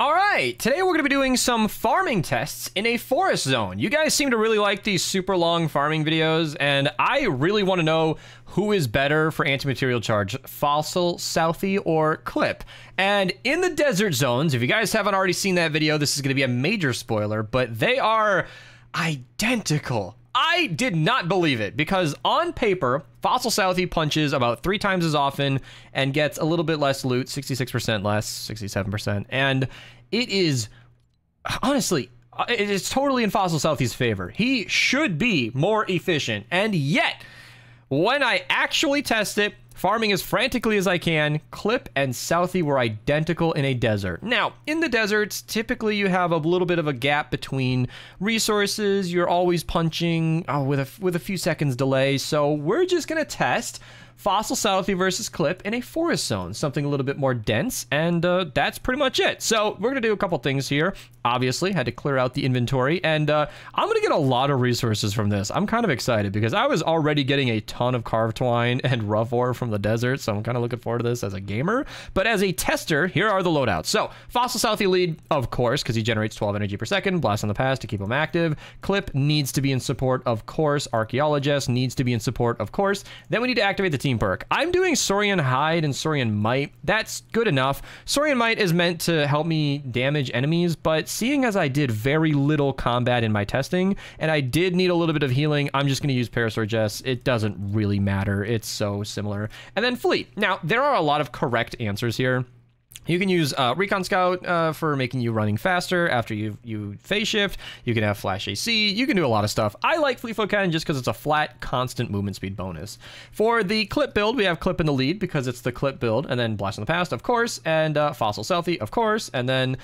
All right, today we're going to be doing some farming tests in a forest zone. You guys seem to really like these super long farming videos, and I really want to know who is better for anti-material charge, Fossil, Southie, or Clip. And in the desert zones, if you guys haven't already seen that video, this is going to be a major spoiler, but they are identical. I did not believe it, because on paper, Fossil Southie punches about 3 times as often and gets a little bit less loot, 66% less, 67%. And it is, honestly, it is totally in Fossil Southie's favor. He should be more efficient. And yet, when I actually test it, farming as frantically as I can, Clip and Southie were identical in a desert. Now, in the deserts, typically you have a little bit of a gap between resources. You're always punching with a few seconds delay. So we're just going to test Fossil Southie versus Clip in a forest zone, something a little bit more dense, and that's pretty much it. So we're going to do a couple things here. Obviously, had to clear out the inventory, and I'm going to get a lot of resources from this. I'm kind of excited because I was already getting a ton of carved twine and rough ore from the desert, so I'm kind of looking forward to this as a gamer. But as a tester, here are the loadouts. So Fossil Southie lead, of course, because he generates 12 energy per second, Blast on the Pass to keep him active. Clip needs to be in support, of course. Archaeologist needs to be in support, of course. Then we need to activate the team perk. I'm doing Saurian Hide and Saurian Might. That's good enough. Saurian Might is meant to help me damage enemies, but seeing as I did very little combat in my testing, and I did need a little bit of healing, I'm just going to use Parasaur Jess. It doesn't really matter. It's so similar. And then Fleet. Now, there are a lot of correct answers here. You can use Recon Scout for making you running faster after you phase shift. You can have Flash AC. You can do a lot of stuff. I like Fleetfoot Cannon just because it's a flat, constant movement speed bonus. For the Clip build, we have Clip in the lead because it's the Clip build, and then Blast in the Past, of course, and Fossil Southie, of course, and then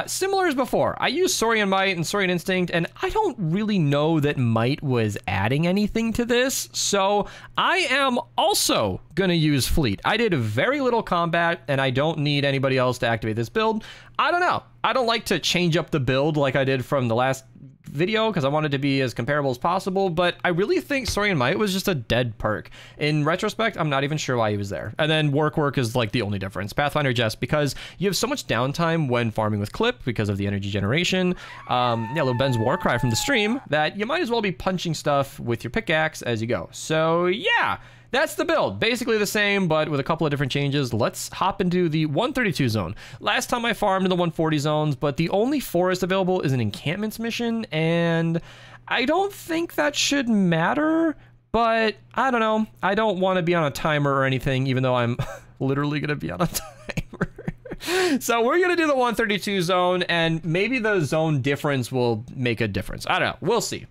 similar as before. I use Saurian Might and Saurian Instinct, and I don't really know that Might was adding anything to this, so I am also going to use Fleet. I did very little combat, and I don't need anybody else to activate this build. I don't know. I don't like to change up the build like I did from the last video because I wanted to be as comparable as possible, but I really think Saurian Might was just a dead perk. In retrospect, I'm not even sure why he was there. And then Work is like the only difference. Pathfinder Jess, because you have so much downtime when farming with Clip because of the energy generation. Yeah, little Ben's Warcry from the stream, that you might as well be punching stuff with your pickaxe as you go. So yeah, that's the build. Basically the same, but with a couple of different changes. Let's hop into the 132 zone. Last time I farmed in the 140 zones, but the only forest available is an encampments mission, and I don't think that should matter, but I don't know. I don't want to be on a timer or anything, even though I'm literally going to be on a timer. So we're going to do the 132 zone, and maybe the zone difference will make a difference. I don't know. We'll see.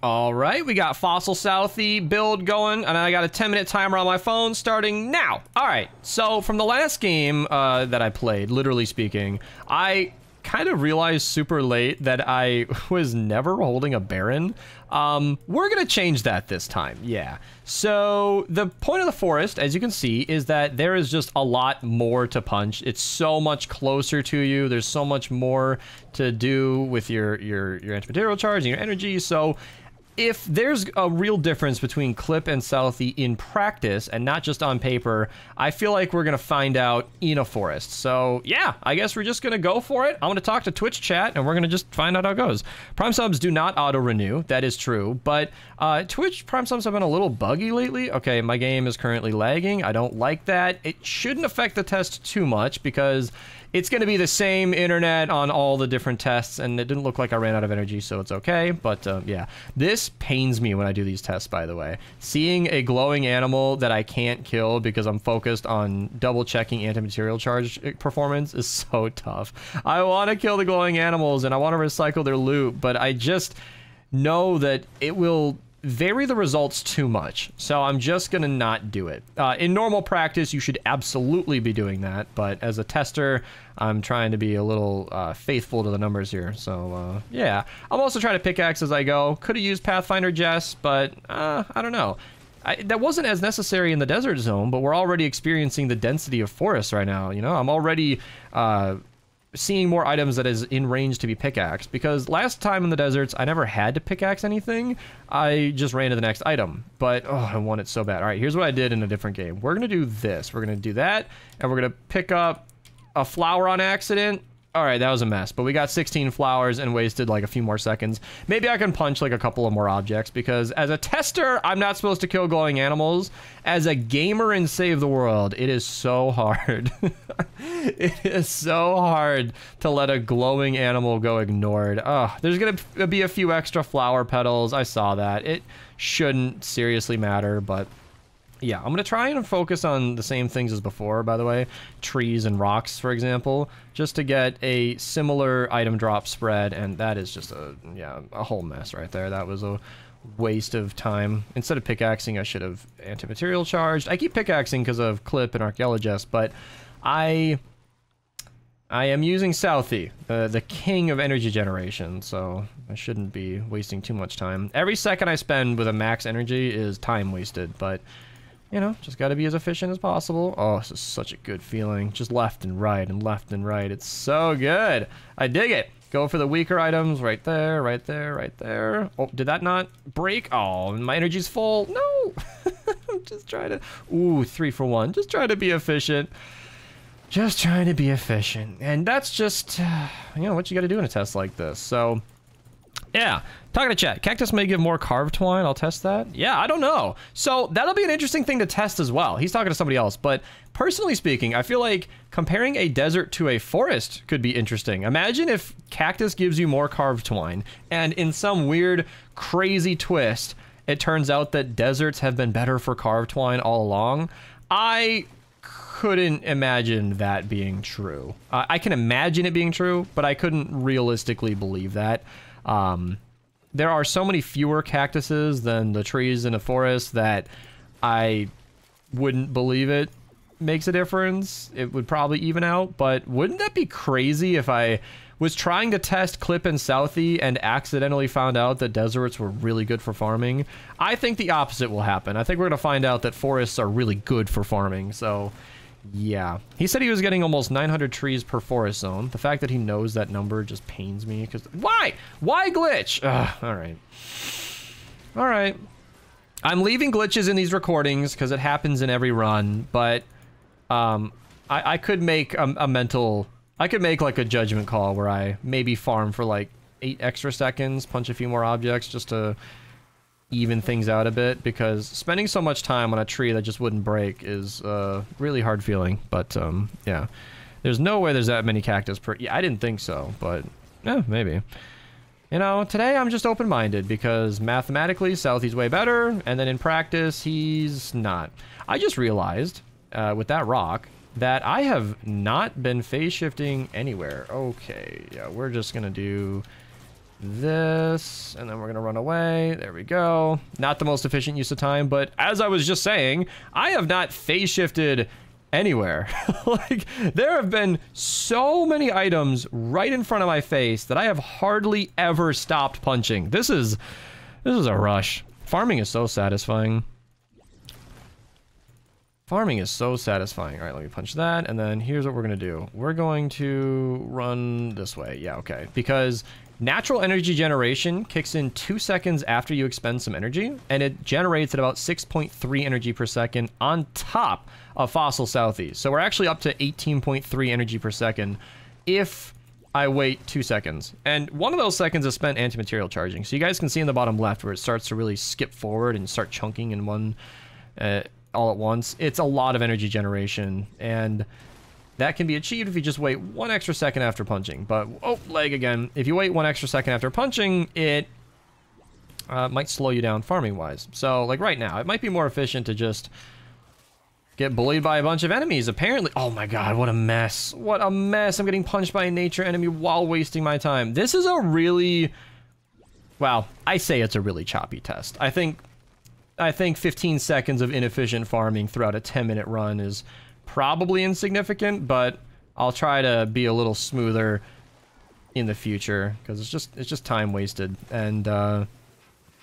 All right, we got Fossil Southie build going, and I got a 10-minute timer on my phone starting now. All right, so from the last game that I played, literally speaking, I kind of realized super late that I was never holding a Baron. We're gonna change that this time, yeah. So the point of the forest, as you can see, is that there is just a lot more to punch. It's so much closer to you. There's so much more to do with your anti-material charge and your energy, so if there's a real difference between Clip and Southie in practice and not just on paper, I feel like we're going to find out in a forest. So yeah, I guess we're just going to go for it. I'm going to talk to Twitch chat and we're going to just find out how it goes. Prime subs do not auto-renew. That is true. But Twitch Prime subs have been a little buggy lately. Okay, my game is currently lagging. I don't like that. It shouldn't affect the test too much because it's going to be the same internet on all the different tests, and it didn't look like I ran out of energy, so it's okay. But yeah, this pains me when I do these tests, by the way. Seeing a glowing animal that I can't kill because I'm focused on double-checking anti-material charge performance is so tough. I want to kill the glowing animals, and I want to recycle their loot, but I just know that it will vary the results too much, so I'm just gonna not do it. In normal practice, you should absolutely be doing that, but as a tester, I'm trying to be a little faithful to the numbers here, so yeah. I'm also trying to pickaxe as I go. Could have used Pathfinder Jess, but I don't know. That wasn't as necessary in the desert zone, but we're already experiencing the density of forests right now, you know? I'm already seeing more items that is in range to be pickaxed, because last time in the deserts I never had to pickaxe anything. I just ran to the next item, but oh, I want it so bad. All right, here's what I did in a different game. We're gonna do this. We're gonna do that, and we're gonna pick up a flower on accident, All right, that was a mess, but we got 16 flowers and wasted like a few more seconds. Maybe I can punch like a couple of more objects, because as a tester, I'm not supposed to kill glowing animals. As a gamer in Save the World, it is so hard. It is so hard to let a glowing animal go ignored. Oh, there's gonna be a few extra flower petals. I saw that. It shouldn't seriously matter, but yeah, I'm going to try and focus on the same things as before, by the way. Trees and rocks, for example, just to get a similar item drop spread, and that is just a whole mess right there. That was a waste of time. Instead of pickaxing, I should have anti-material charged. I keep pickaxing because of Clip and Archaeologist, but I am using Southie, the king of energy generation, so I shouldn't be wasting too much time. Every second I spend with a max energy is time wasted, but you know, just got to be as efficient as possible. Oh, this is such a good feeling. Just left and right and left and right. It's so good. I dig it. Go for the weaker items right there, right there, right there. Oh, did that not break? Oh, my energy's full. No. I'm just trying to... Ooh, 3 for 1. Just trying to be efficient. Just trying to be efficient. And that's just, you know, what you got to do in a test like this. So... yeah, talking to chat. Cactus may give more carved twine. I'll test that. Yeah, I don't know. So that'll be an interesting thing to test as well. He's talking to somebody else, but personally speaking, I feel like comparing a desert to a forest could be interesting. Imagine if cactus gives you more carved twine, and in some weird, crazy twist, it turns out that deserts have been better for carved twine all along. I couldn't imagine that being true. I can imagine it being true, but I couldn't realistically believe that. There are so many fewer cactuses than the trees in a forest that I wouldn't believe it makes a difference. It would probably even out, but wouldn't that be crazy if I was trying to test Clip and Southie and accidentally found out that deserts were really good for farming? I think the opposite will happen. I think we're going to find out that forests are really good for farming, so... yeah. He said he was getting almost 900 trees per forest zone. The fact that he knows that number just pains me, because... why? Why glitch? Alright. Alright. I'm leaving glitches in these recordings, because it happens in every run, but... I could make a mental... I could make, like, a judgment call where I maybe farm for, like, 8 extra seconds, punch a few more objects, just to... even things out a bit, because spending so much time on a tree that just wouldn't break is really hard feeling. But yeah, there's no way there's that many cactus per... yeah, I didn't think so, but yeah, maybe. You know, today I'm just open-minded, because mathematically Southie's way better, and then in practice he's not. I just realized with that rock that I have not been phase shifting anywhere. Okay, yeah, we're just gonna do this, and then we're gonna run away. There we go. Not the most efficient use of time, but as I was just saying, I have not phase shifted anywhere. Like, there have been so many items right in front of my face that I have hardly ever stopped punching. This is a rush. Farming is so satisfying. Farming is so satisfying. All right, let me punch that, and then here's what we're gonna do. We're going to run this way. Yeah, okay, because natural energy generation kicks in 2 seconds after you expend some energy, and it generates at about 6.3 energy per second on top of fossil Southie. So we're actually up to 18.3 energy per second if I wait 2 seconds. And one of those seconds is spent anti-material charging. So you guys can see in the bottom left where it starts to really skip forward and start chunking in one all at once. It's a lot of energy generation, and that can be achieved if you just wait 1 extra second after punching. But, oh, leg again. If you wait 1 extra second after punching, it might slow you down farming-wise. So, like right now, it might be more efficient to just get bullied by a bunch of enemies, apparently. Oh my god, what a mess. What a mess. I'm getting punched by a nature enemy while wasting my time. This is a really... well, I say it's a really choppy test. I think 15 seconds of inefficient farming throughout a 10-minute run is probably insignificant, but I'll try to be a little smoother in the future, because it's just time wasted. And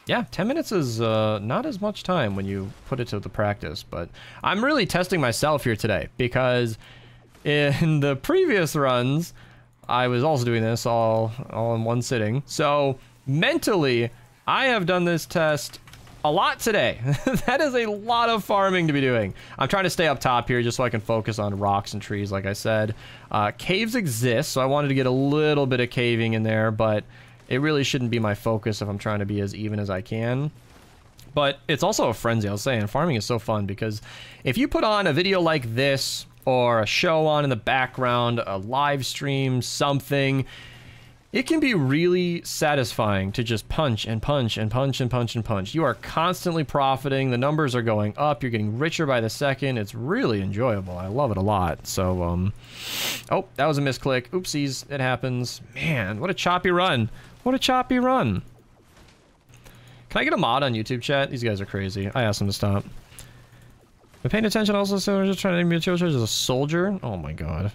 yeah, 10 minutes is not as much time when you put it to the practice. But I'm really testing myself here today, because in the previous runs I was also doing this all in one sitting. So mentally I have done this test a lot today. That is a lot of farming to be doing. I'm trying to stay up top here just so I can focus on rocks and trees, like I said. Caves exist, so I wanted to get a little bit of caving in there, but it really shouldn't be my focus if I'm trying to be as even as I can. But it's also a frenzy, I was saying. Farming is so fun because if you put on a video like this or a show on in the background, a live stream, something, it can be really satisfying to just punch and punch and punch and punch and punch. You are constantly profiting. The numbers are going up. You're getting richer by the second. It's really enjoyable. I love it a lot. So, oh, that was a misclick. Oopsies. It happens. Man, what a choppy run. What a choppy run. Can I get a mod on YouTube chat? These guys are crazy. I asked them to stop. But paying attention also, so just trying to make material charge as a soldier. Oh my god.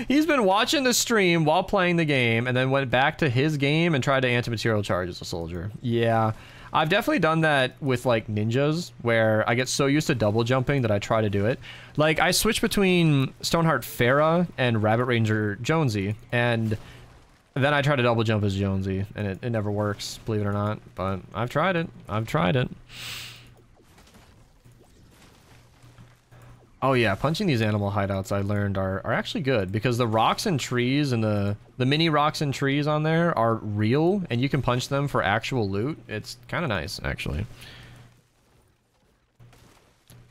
He's been watching the stream while playing the game and then went back to his game and tried to anti-material charge as a soldier. Yeah. I've definitely done that with like ninjas where I get so used to double jumping that I try to do it. Like I switch between Stoneheart Farah and Rabbit Ranger Jonesy, and then I try to double jump as Jonesy and it never works, believe it or not. But I've tried it. I've tried it. Oh yeah, punching these animal hideouts I learned are actually good because the rocks and trees and the mini rocks and trees on there are real and you can punch them for actual loot. It's kind of nice, actually.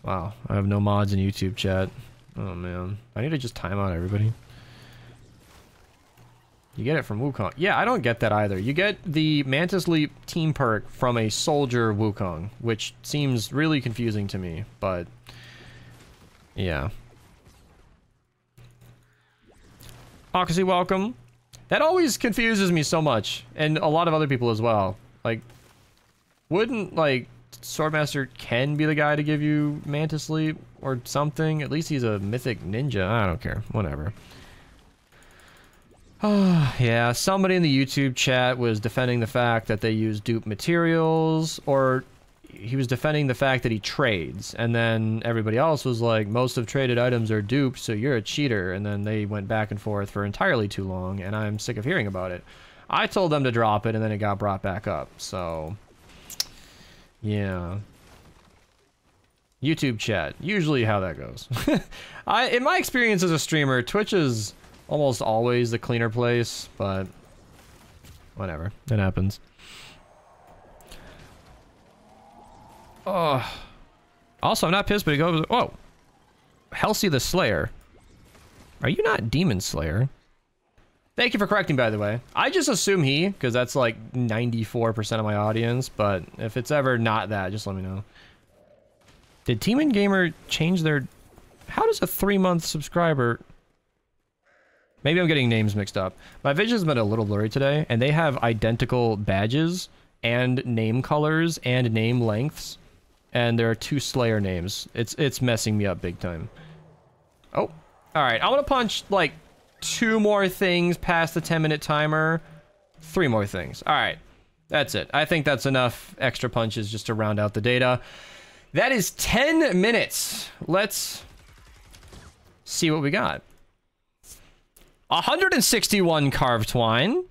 Wow, I have no mods in YouTube chat. Oh man, I need to just time out everybody. You get it from Wukong. Yeah, I don't get that either. You get the Mantis Leap team perk from a soldier Wukong, which seems really confusing to me, but yeah. Oxy, welcome. That always confuses me so much, and a lot of other people as well. Like, wouldn't, like, Swordmaster Ken be the guy to give you Mantis Leap or something? At least he's a mythic ninja. I don't care. Whatever. Oh, yeah, somebody in the YouTube chat was defending the fact that they use dupe materials, or he was defending the fact that he trades, and then everybody else was like, most of traded items are duped, so you're a cheater, and then they went back and forth for entirely too long, and I'm sick of hearing about it. I told them to drop it, and then it got brought back up, so yeah. YouTube chat, usually how that goes. In my experience as a streamer, Twitch is almost always the cleaner place, but whatever, it happens. Oh. Also, I'm not pissed, but he goes, whoa. Halsey the Slayer. Are you not Demon Slayer? Thank you for correcting, by the way. I just assume he, because that's like 94% of my audience, but if it's ever not that, just let me know. Did Team and Gamer change their... How does a 3-month subscriber... Maybe I'm getting names mixed up. My vision's been a little blurry today, and they have identical badges and name colors and name lengths. And there are 2 Slayer names. It's messing me up big time. Oh, all right. I want to punch like 2 more things past the 10-minute timer. 3 more things. All right, that's it. I think that's enough extra punches just to round out the data. That is 10 minutes. Let's see what we got. 161 carved twine.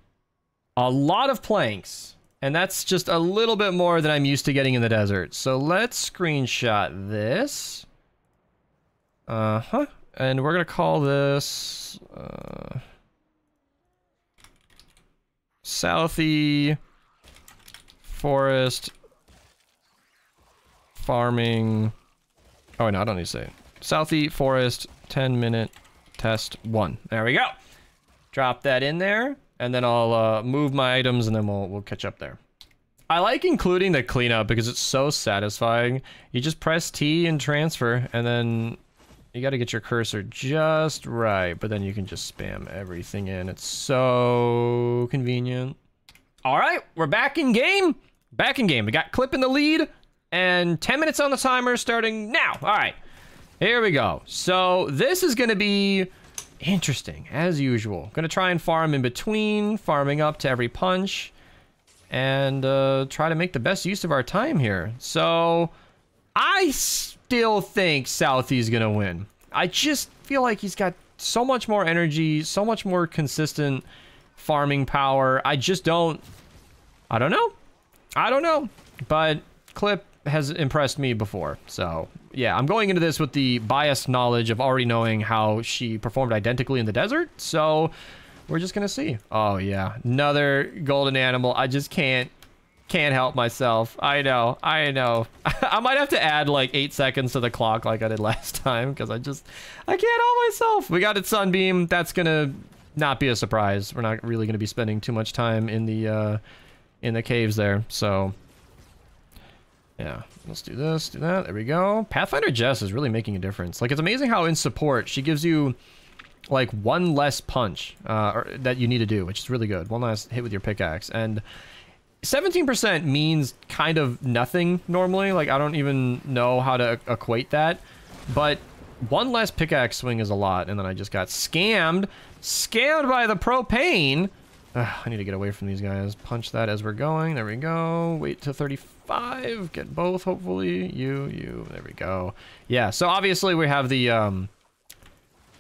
A lot of planks. And that's just a little bit more than I'm used to getting in the desert. So let's screenshot this. And we're going to call this... Southie Forest Farming... Oh, no, I don't need to say it. Southie Forest 10-minute test 1. There we go. Drop that in there. And then I'll move my items, and then we'll catch up there. I like including the cleanup because it's so satisfying. You just press T and transfer, and then you got to get your cursor just right. But then you can just spam everything in. It's so convenient. All right, we're back in game. Back in game. We got Clip in the lead, and 10 minutes on the timer starting now. All right, here we go. So this is going to be... interesting, as usual. Gonna try and farm in between, farming up to every punch, and try to make the best use of our time here. So, I still think Southie's gonna win. I just feel like he's got so much more energy, so much more consistent farming power. I just don't... I don't know. But clip has impressed me before. So, yeah, I'm going into this with the biased knowledge of already knowing how she performed identically in the desert. So, we're just going to see. Oh, yeah. Another golden animal. I just can't help myself. I know. I might have to add like 8 seconds to the clock like I did last time because I can't help myself. We got it Sunbeam. That's going to not be a surprise. We're not really going to be spending too much time in the caves there. So, yeah, let's do this, do that. There we go. Pathfinder Jess is really making a difference. Like, it's amazing how in support she gives you like one less punch that you need to do, which is really good. One last hit with your pickaxe. And 17% means kind of nothing normally. Like, I don't even know how to equate that. But one less pickaxe swing is a lot. And then I just got scammed. Scammed by the propane. I need to get away from these guys. Punch that as we're going. There we go. Wait to 35. Get both, hopefully. You. There we go. Yeah, so obviously we have the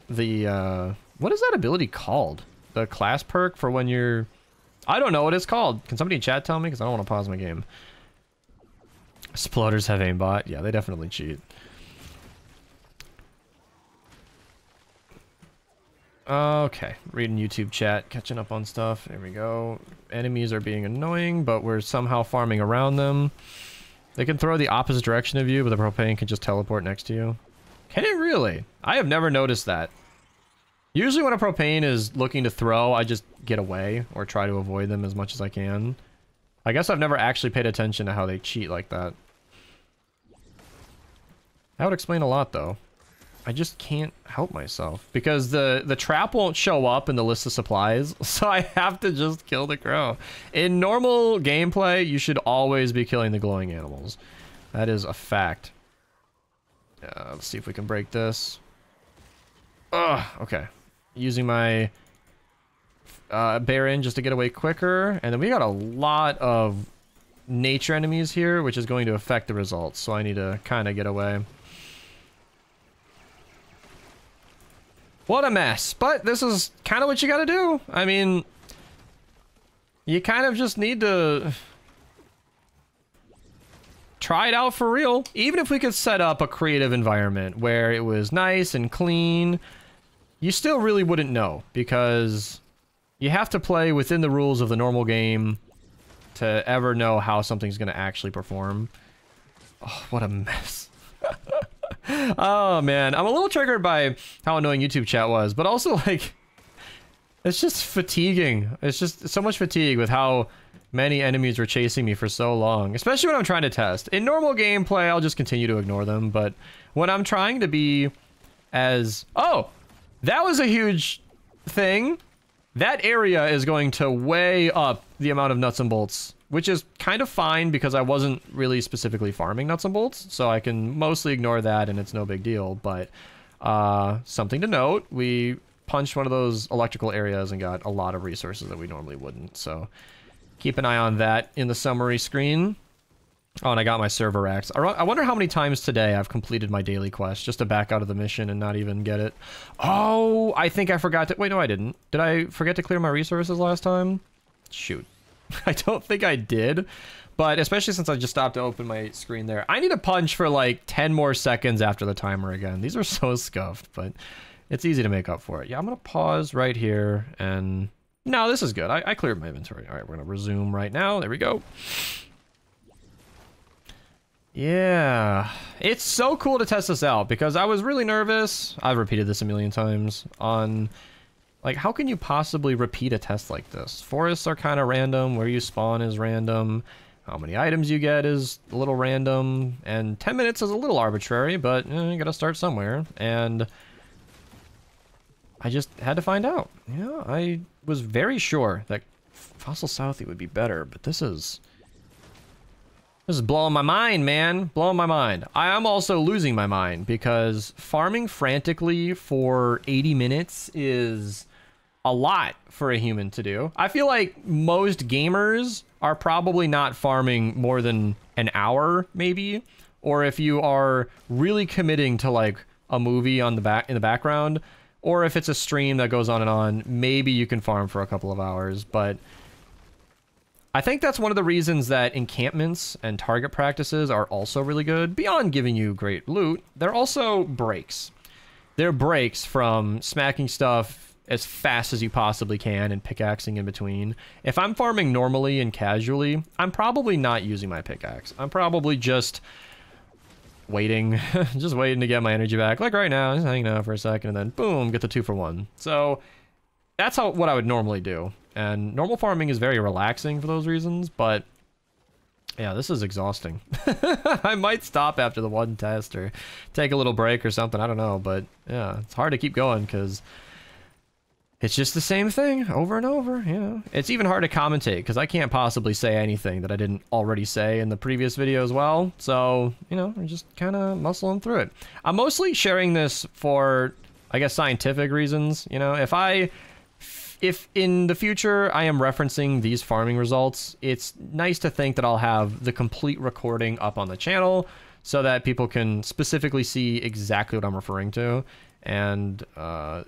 what is that ability called? The class perk for when you're... I don't know what it's called. Can somebody in chat tell me? Because I don't want to pause my game. Sploders have aimbot. Yeah, they definitely cheat. Okay, reading YouTube chat, catching up on stuff. There we go. Enemies are being annoying, but we're somehow farming around them. They can throw the opposite direction of you, but the propane can just teleport next to you. Can it really? I have never noticed that. Usually when a propane is looking to throw, I just get away or try to avoid them as much as I can. I guess I've never actually paid attention to how they cheat like that. That would explain a lot, though. I just can't help myself because the trap won't show up in the list of supplies, so I have to just kill the crow. In normal gameplay, you should always be killing the glowing animals. That is a fact. Let's see if we can break this. Ugh, okay. Using my Baron just to get away quicker, and then we got a lot of nature enemies here, which is going to affect the results, so I need to kind of get away. What a mess. But this is kind of what you gotta do. I mean, you kind of just need to try it out for real. Even if we could set up a creative environment where it was nice and clean, you still really wouldn't know because you have to play within the rules of the normal game to ever know how something's gonna actually perform. Oh, what a mess. Oh man, I'm a little triggered by how annoying YouTube chat was, but also like it's just fatiguing. It's just so much fatigue with how many enemies were chasing me for so long, especially when I'm trying to test. In normal gameplay, I'll just continue to ignore them, but when I'm trying to be as... Oh, that was a huge thing. That area is going to weigh up the amount of nuts and bolts, which is kind of fine because I wasn't really specifically farming nuts and bolts, so I can mostly ignore that and it's no big deal. But something to note, we punched one of those electrical areas and got a lot of resources that we normally wouldn't, so keep an eye on that in the summary screen. Oh, and I got my server racks. I wonder how many times today I've completed my daily quest just to back out of the mission and not even get it. Oh, I think I forgot to... Wait, no, I didn't. Did I forget to clear my resources last time? Shoot. I don't think I did, but especially since I just stopped to open my screen there. I need to punch for like 10 more seconds after the timer again. These are so scuffed, but it's easy to make up for it. Yeah, I'm going to pause right here and... No, this is good. I cleared my inventory. All right, we're going to resume right now. There we go. Yeah, it's so cool to test this out because I was really nervous. I've repeated this a million times on... Like, how can you possibly repeat a test like this? Forests are kind of random. Where you spawn is random. How many items you get is a little random. And 10 minutes is a little arbitrary, but you gotta start somewhere. And I just had to find out. Yeah, I was very sure that Fossil Southie would be better, but this is blowing my mind, man. Blowing my mind. I am also losing my mind because farming frantically for 80 minutes is... a lot for a human to do. I feel like most gamers are probably not farming more than an hour, maybe. Or if you are really committing to like a movie on the in the background, or if it's a stream that goes on and on, maybe you can farm for a couple of hours. But I think that's one of the reasons that encampments and target practices are also really good. Beyond giving you great loot, they're also breaks. They're breaks from smacking stuff as fast as you possibly can and pickaxing in between. If I'm farming normally and casually, I'm probably not using my pickaxe. I'm probably just waiting, just waiting to get my energy back. Like right now, just hanging out for a second and then boom, get the 2-for-1. So that's what I would normally do. And normal farming is very relaxing for those reasons, but yeah, this is exhausting. I might stop after the one test or take a little break or something. I don't know, but yeah, it's hard to keep going because it's just the same thing over and over, you know. It's even hard to commentate because I can't possibly say anything that I didn't already say in the previous video as well. So, you know, I'm just kind of muscling through it. I'm mostly sharing this for, I guess, scientific reasons. You know, if in the future I am referencing these farming results, it's nice to think that I'll have the complete recording up on the channel so that people can specifically see exactly what I'm referring to. And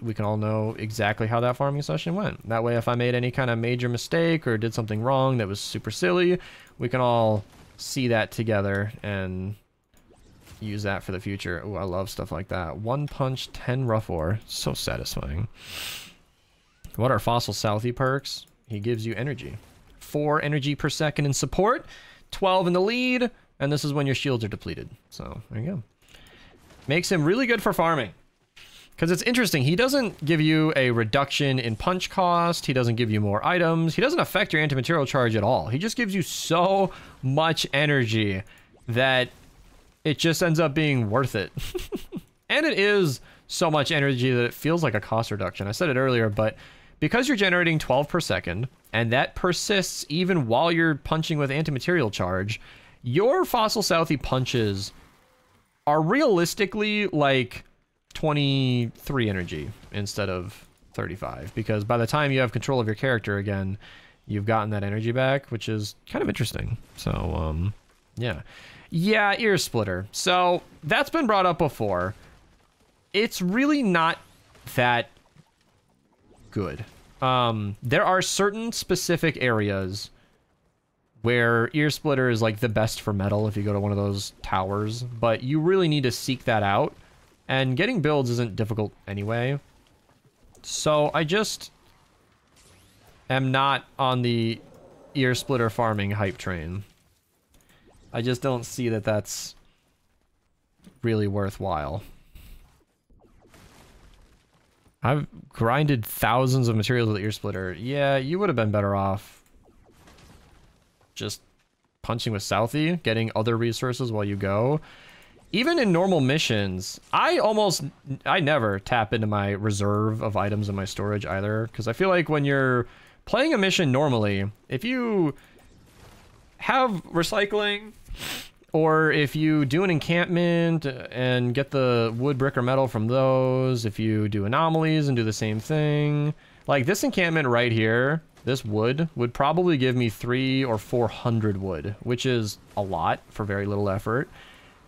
we can all know exactly how that farming session went. That way, if I made any kind of major mistake or did something wrong that was super silly, we can all see that together and use that for the future. Oh, I love stuff like that. 1 punch, 10 rough ore. So satisfying. What are Fossil Southie perks? He gives you energy. 4 energy per second in support, 12 in the lead, and this is when your shields are depleted. So, there you go. Makes him really good for farming. Because it's interesting, he doesn't give you a reduction in punch cost, he doesn't give you more items, he doesn't affect your anti-material charge at all. He just gives you so much energy that it just ends up being worth it. And it is so much energy that it feels like a cost reduction. I said it earlier, but because you're generating 12 per second, and that persists even while you're punching with anti-material charge, your Fossil Southie punches are realistically like 23 energy instead of 35, because by the time you have control of your character again, you've gotten that energy back, which is kind of interesting. So, yeah. Yeah, ear splitter. So, that's been brought up before. It's really not that good. There are certain specific areas where ear splitter is like the best for metal if you go to one of those towers, but you really need to seek that out, and getting builds isn't difficult anyway. So I just am not on the ear splitter farming hype train. I just don't see that that's really worthwhile. I've grinded thousands of materials with ear splitter. Yeah, you would have been better off just punching with Southie, getting other resources while you go. Even in normal missions, I never tap into my reserve of items in my storage either, because I feel like when you're playing a mission normally, if you have recycling, or if you do an encampment and get the wood, brick, or metal from those, if you do anomalies and do the same thing, like this encampment right here, this wood would probably give me 300 or 400 wood, which is a lot for very little effort.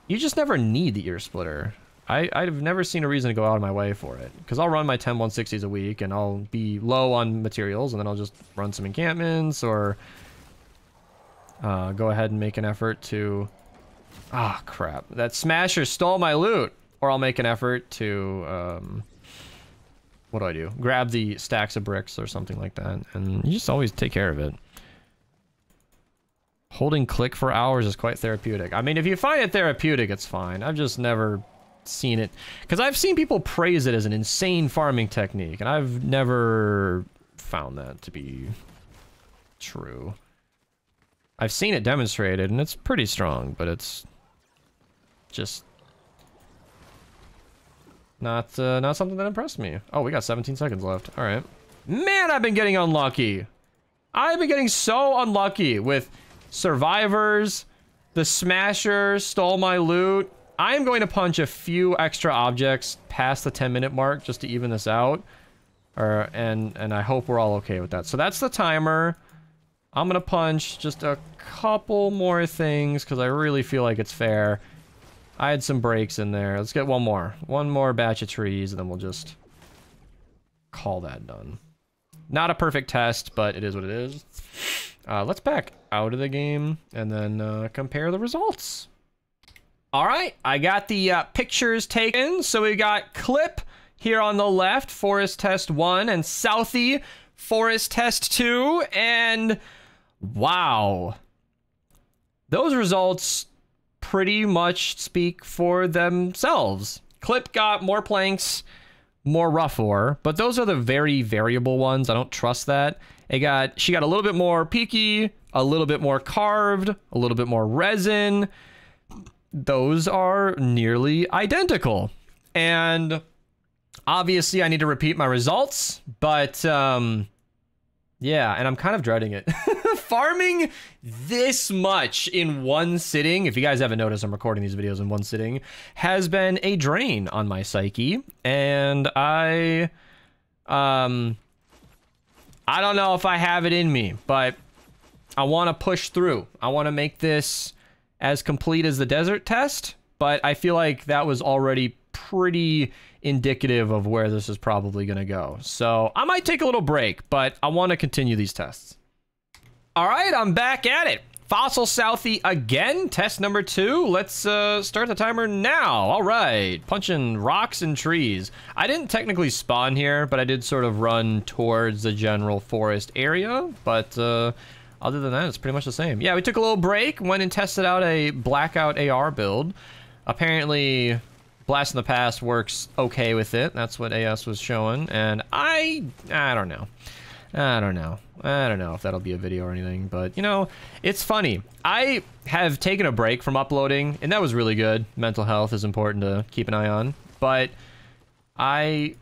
You just never need the ear splitter. I've never seen a reason to go out of my way for it, because I'll run my 10 160s a week and I'll be low on materials, and then I'll just run some encampments or go ahead and make an effort to... Ah, crap. That smasher stole my loot! Or I'll make an effort to, what do I do? Grab the stacks of bricks or something like that, and you just always take care of it. Holding click for hours is quite therapeutic. I mean, if you find it therapeutic, it's fine. I've just never seen it. Because I've seen people praise it as an insane farming technique, and I've never found that to be true. I've seen it demonstrated, and it's pretty strong, but it's just not something that impressed me. Oh, we got 17 seconds left. All right. Man, I've been getting unlucky. I've been getting so unlucky with survivors. The smasher stole my loot. I am going to punch a few extra objects past the 10-minute mark just to even this out. And I hope we're all okay with that. So that's the timer. I'm gonna punch just a couple more things because I really feel like it's fair. I had some breaks in there. Let's get one more batch of trees, and then we'll just call that done. Not a perfect test, but it is what it is. Let's back out of the game and then compare the results. All right, I got the pictures taken. So we got Clip here on the left, Forest Test 1, and Southie Forest Test 2, and wow. Those results pretty much speak for themselves. Clip got more planks, more rough ore, but those are the very variable ones. I don't trust that. She got a little bit more peaky, a little bit more carved, a little bit more resin. Those are nearly identical. And obviously I need to repeat my results, but yeah, and I'm kind of dreading it. Farming this much in one sitting, if you guys haven't noticed, I'm recording these videos in one sitting, has been a drain on my psyche. And I don't know if I have it in me, but I want to push through. I want to make this as complete as the desert test, but I feel like that was already pretty indicative of where this is probably going to go. So I might take a little break, but I want to continue these tests. All right, I'm back at it. Fossil Southie again, test number 2. Let's start the timer now. All right, punching rocks and trees. I didn't technically spawn here, but I did sort of run towards the general forest area. But other than that, it's pretty much the same. Yeah, we took a little break, went and tested out a Blackout AR build. Apparently, Blast in the Past works okay with it. That's what AS was showing, and I don't know. I don't know if that'll be a video or anything, but, you know, it's funny. I have taken a break from uploading, and that was really good. Mental health is important to keep an eye on, but I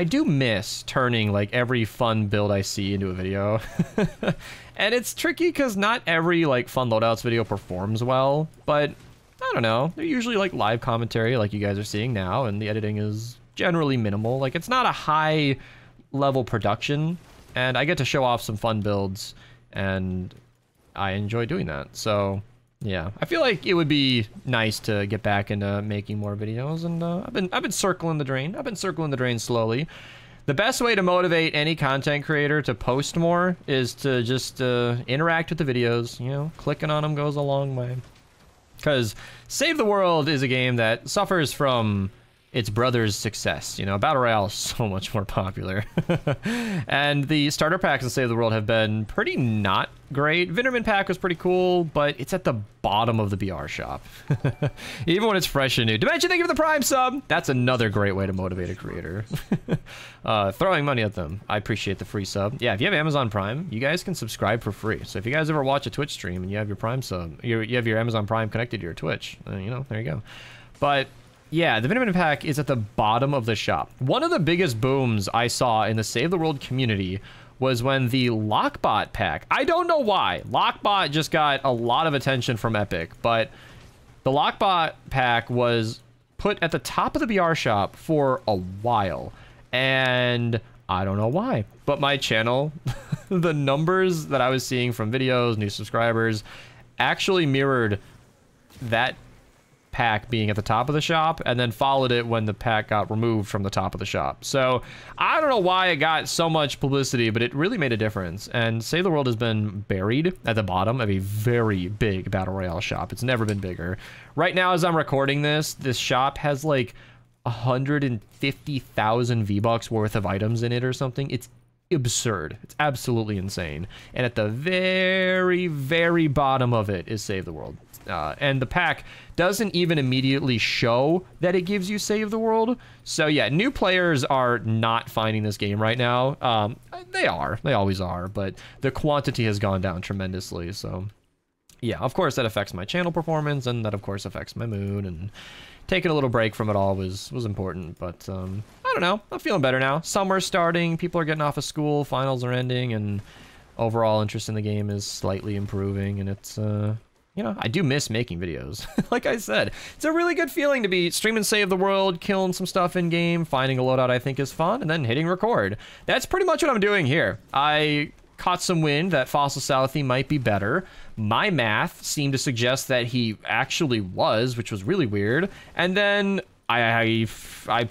do miss turning, like, every fun build I see into a video. And it's tricky because not every, like, fun loadouts video performs well, but I don't know. They're usually, like, live commentary like you guys are seeing now, and the editing is generally minimal. Like, it's not a high-level production, and I get to show off some fun builds, and I enjoy doing that. So, yeah. I feel like it would be nice to get back into making more videos, and I've been circling the drain. I've been circling the drain slowly. The best way to motivate any content creator to post more is to just interact with the videos. You know, clicking on them goes a long way. Because Save the World is a game that suffers from its brother's success. You know, Battle Royale is so much more popular. And the starter packs in Save the World have been pretty not great. Vinderman pack was pretty cool, but it's at the bottom of the BR shop. Even when it's fresh and new. Dimension, thank you for the Prime sub! That's another great way to motivate a creator. Throwing money at them. I appreciate the free sub. Yeah, if you have Amazon Prime, you guys can subscribe for free. So if you guys ever watch a Twitch stream and you have your Prime sub, you have your Amazon Prime connected to your Twitch, you know, there you go. But yeah, the Vinderman pack is at the bottom of the shop. One of the biggest booms I saw in the Save the World community was when the Lockbot pack, I don't know why, Lockbot just got a lot of attention from Epic, but the Lockbot pack was put at the top of the BR shop for a while, and I don't know why, but my channel, the numbers that I was seeing from videos, new subscribers, actually mirrored that pack being at the top of the shop, and then followed it when the pack got removed from the top of the shop. So I don't know why it got so much publicity, but it really made a difference. And Save the World has been buried at the bottom of a very big Battle Royale shop. It's never been bigger. Right now, as I'm recording this shop has like 150,000 V-Bucks worth of items in it or something. It's absurd. It's absolutely insane. And at the very, very bottom of it is Save the World. And the pack doesn't even immediately show that it gives you Save the World. So yeah, new players are not finding this game right now. They always are, but the quantity has gone down tremendously. So yeah, of course that affects my channel performance, and that of course affects my mood, and taking a little break from it all was important. But I don't know, I'm feeling better now. Summer's starting, people are getting off of school, finals are ending, and overall interest in the game is slightly improving, and it's you know, I do miss making videos. Like I said, it's a really good feeling to be streaming Save the World, killing some stuff in game, finding a loadout I think is fun, and then hitting record. That's pretty much what I'm doing here. I caught some wind that Fossil Southie might be better. My math seemed to suggest that he actually was, which was really weird. And then I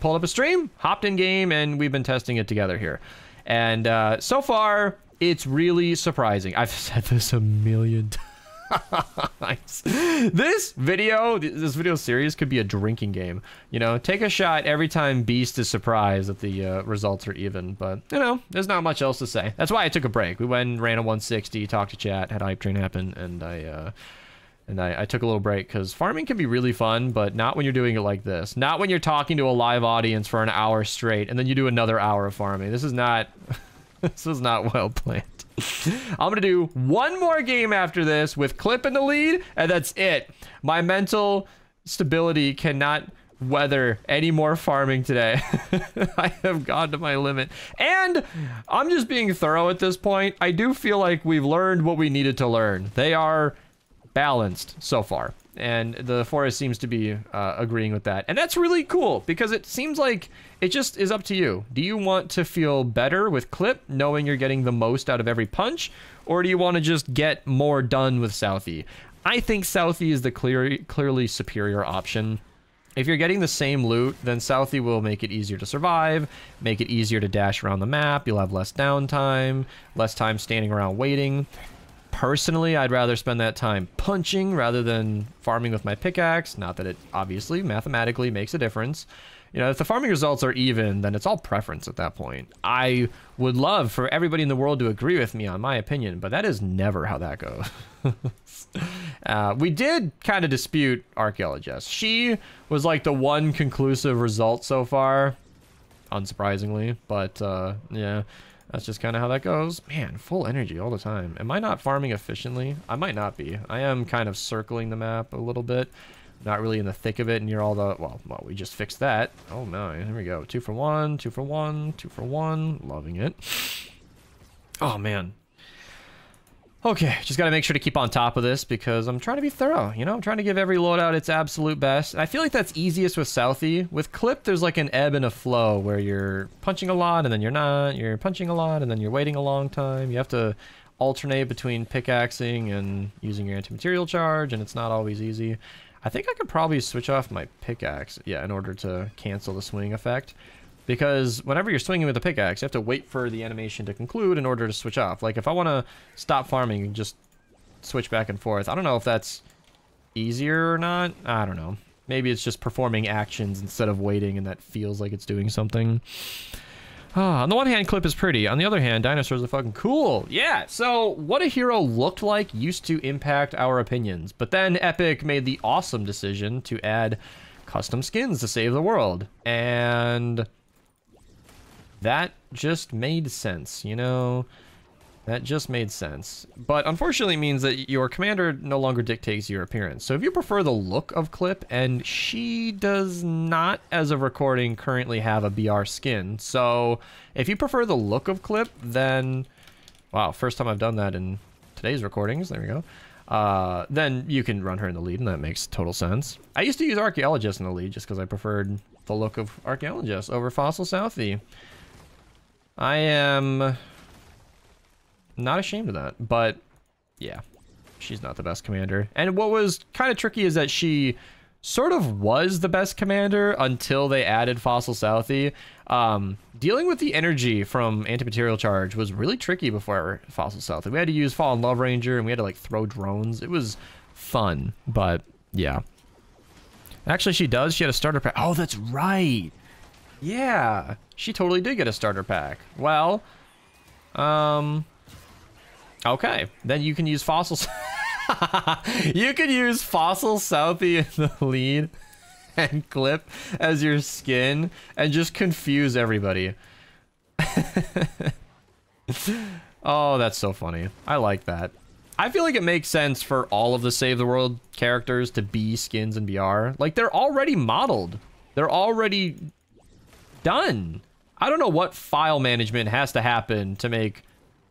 pulled up a stream, hopped in game, and we've been testing it together here. And so far, It's really surprising. I've said this a million times. This video series could be a drinking game. You know, take a shot every time Beast is surprised that the results are even. But, you know, there's not much else to say. That's why I took a break. We went and ran a 160, talked to chat, had Hype Train happen, and I took a little break because farming can be really fun, but not when you're doing it like this. Not when you're talking to a live audience for an hour straight, and then you do another hour of farming. This is not... This was not well planned. I'm gonna do one more game after this with Clip in the lead, and that's it. My mental stability cannot weather any more farming today. I have gone to my limit. And I'm just being thorough at this point. I do feel like we've learned what we needed to learn. They are balanced so far. And the forest seems to be agreeing with that. And that's really cool because it seems like it just is up to you. Do you want to feel better with Clip, knowing you're getting the most out of every punch? Or do you want to just get more done with Southie? I think Southie is the clearly superior option. If you're getting the same loot, then Southie will make it easier to survive, make it easier to dash around the map. You'll have less downtime, less time standing around waiting. Personally, I'd rather spend that time punching rather than farming with my pickaxe. Not that it obviously mathematically makes a difference. You know, if the farming results are even, then it's all preference at that point. I would love for everybody in the world to agree with me on my opinion, but that is never how that goes. We did kind of dispute Archaeologist. She was like the one conclusive result so far, unsurprisingly, but yeah. That's just kind of how that goes. Man, full energy all the time. Am I not farming efficiently? I might not be. I am kind of circling the map a little bit. Not really in the thick of it near all the... Well, we just fixed that. Oh, no. Here we go. 2 for 1, 2 for 1, 2 for 1. Loving it. Oh, man. Okay, just got to make sure to keep on top of this because I'm trying to be thorough, you know? I'm trying to give every loadout its absolute best. And I feel like that's easiest with Southie. With Clip, there's like an ebb and a flow where you're punching a lot and then you're not. You're punching a lot and then you're waiting a long time. You have to alternate between pickaxing and using your anti-material charge, and it's not always easy. I think I could probably switch off my pickaxe, yeah, in order to cancel the swing effect. Because whenever you're swinging with a pickaxe, you have to wait for the animation to conclude in order to switch off. Like, if I want to stop farming and just switch back and forth, I don't know if that's easier or not. I don't know. Maybe it's just performing actions instead of waiting, and that feels like it's doing something. On the one hand, Clip is pretty. On the other hand, dinosaurs are fucking cool. Yeah, so what a hero looked like used to impact our opinions. But then Epic made the awesome decision to add custom skins to save the world. And... that just made sense, you know? That just made sense. But unfortunately means that your commander no longer dictates your appearance. So if you prefer the look of Clip, and she does not, as of recording, currently have a BR skin. So if you prefer the look of Clip, then... wow, first time I've done that in today's recordings. There we go. Then you can run her in the lead, and that makes total sense. I used to use Archaeologist in the lead just because I preferred the look of Archaeologist over Fossil Southie. I am not ashamed of that, but yeah, she's not the best commander. And what was kind of tricky is that she sort of was the best commander until they added Fossil Southie. Dealing with the energy from anti-material charge was really tricky before Fossil Southie. We had to use Fallen Love Ranger, and we had to like throw drones. It was fun, but yeah. Actually, she had a starter pack. Oh, that's right. Yeah, she totally did get a starter pack. Well, okay, then you can use Fossil. You can use Fossil Southie in the lead and Clip as your skin and just confuse everybody. Oh, that's so funny. I like that. I feel like it makes sense for all of the Save the World characters to be skins in BR. Like, they're already modeled. They're already done. I don't know what file management has to happen to make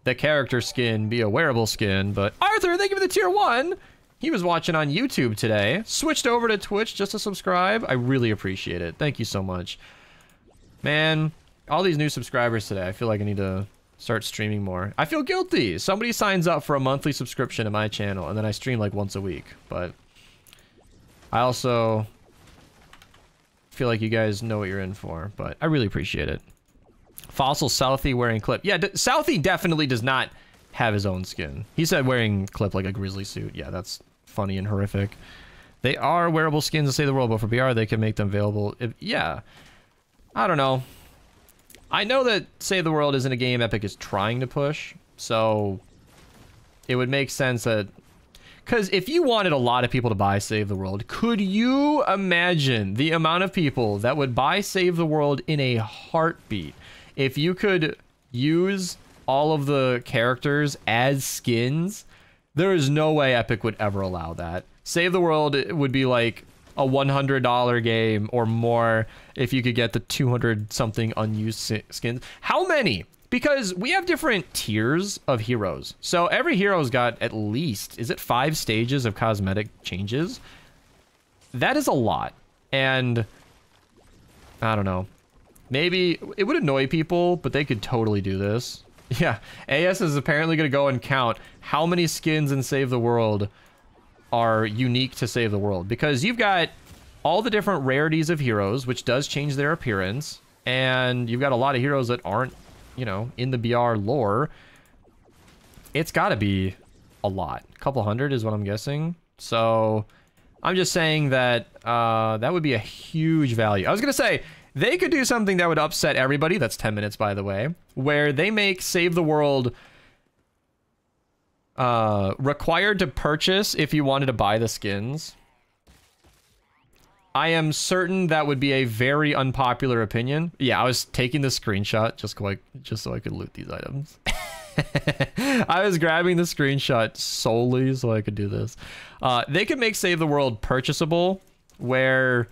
the character skin be a wearable skin, but Arthur, thank you for the tier 1. He was watching on YouTube today. Switched over to Twitch just to subscribe. I really appreciate it. Thank you so much. Man, all these new subscribers today. I feel like I need to start streaming more. I feel guilty. Somebody signs up for a monthly subscription to my channel, and then I stream like once a week. But I also feel like you guys know what you're in for, but I really appreciate it. Fossil Southie wearing Clip. Yeah, Southie definitely does not have his own skin. He said wearing Clip like a grizzly suit. Yeah, that's funny and horrific. They are wearable skins to save the world, but for BR, they can make them available. Yeah. I don't know. I know that Save the World isn't a game Epic is trying to push, so it would make sense that... Because if you wanted a lot of people to buy Save the World, could you imagine the amount of people that would buy Save the World in a heartbeat if you could use all of the characters as skins? There is no way Epic would ever allow that. Save the World would be like a $100 game or more if you could get the 200-something unused skins. How many? Because we have different tiers of heroes. So every hero's got at least, is it 5 stages of cosmetic changes? That is a lot. And I don't know. Maybe it would annoy people, but they could totally do this. Yeah, AS is apparently going to go and count how many skins in Save the World are unique to Save the World. Because you've got all the different rarities of heroes, which does change their appearance. And you've got a lot of heroes that aren't, you know, in the BR lore. It's got to be a lot. A couple hundred is what I'm guessing. So I'm just saying that that would be a huge value. I was going to say, they could do something that would upset everybody. That's 10 minutes, by the way. Where they make Save the World required to purchase if you wanted to buy the skins. I am certain that would be a very unpopular opinion. Yeah, I was taking the screenshot just so I could loot these items. I was grabbing the screenshot solely so I could do this. They could make Save the World purchasable, where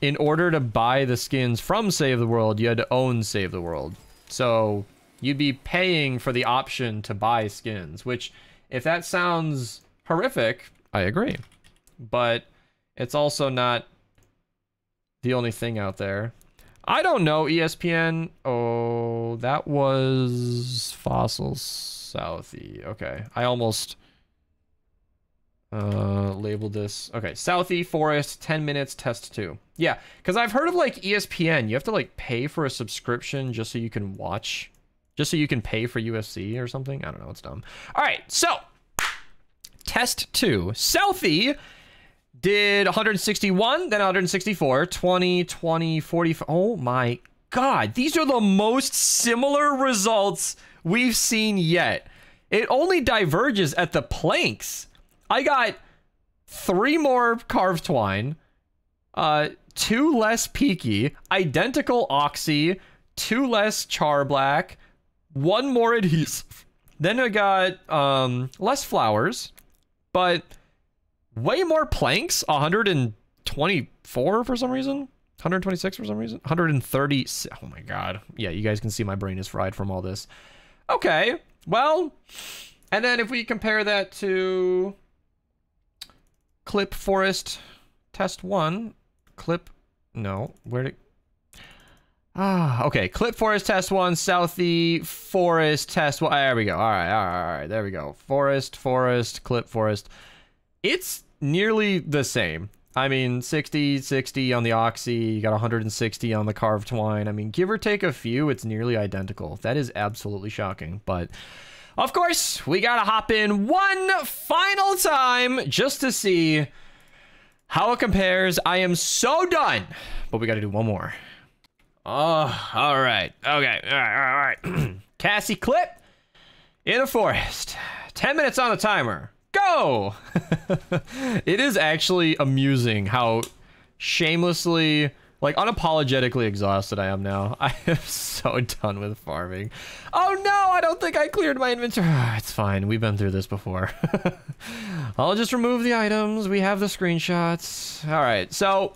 in order to buy the skins from Save the World, you had to own Save the World. So you'd be paying for the option to buy skins, which, if that sounds horrific, I agree. But it's also not the only thing out there. I don't know, ESPN. Oh, that was Fossil Southie. Okay, I almost labeled this. Okay, Southie Forest, 10 minutes, test 2. Yeah, because I've heard of like ESPN. You have to like pay for a subscription just so you can watch, just so you can pay for UFC or something. I don't know, it's dumb. All right, so test 2. Southie did 161, then 164, 20, 20, 40. Oh my God, these are the most similar results we've seen yet. It only diverges at the planks. I got 3 more carved twine, 2 less peaky, identical oxy, 2 less char black, 1 more adhesive. Then I got less flowers, but way more planks. 124 for some reason, 126 for some reason, 130. Oh my God. Yeah, you guys can see my brain is fried from all this. Okay, well, and then if we compare that to Clip Forest test 1, Clip, no, where did, okay, Clip Forest test 1, Southie Forest test 1, there we go, all right, there we go, Forest, Clip Forest. It's nearly the same. I mean, 60 on the oxy, you got 160 on the carved twine. I mean, give or take a few, it's nearly identical. That is absolutely shocking, but of course, we gotta hop in one final time just to see how it compares. I am so done, but we gotta do one more. Oh, all right. Okay, all right. Cassie Clip in a forest. 10 minutes on the timer. Go! It is actually amusing how shamelessly, like, unapologetically exhausted I am now. I am so done with farming. Oh no, I don't think I cleared my inventory. It's fine, we've been through this before. I'll just remove the items. We have the screenshots. All right, so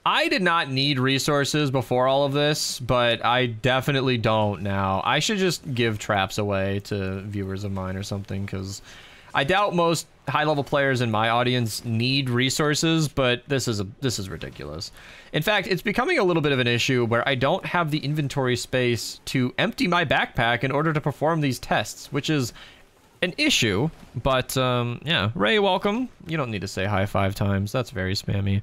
I did not need resources before all of this, but I definitely don't now. I should just give traps away to viewers of mine or something, because I doubt most high-level players in my audience need resources, but this is ridiculous. In fact, it's becoming a little bit of an issue where I don't have the inventory space to empty my backpack in order to perform these tests, which is an issue, but yeah. Ray, welcome. You don't need to say hi 5 times. That's very spammy.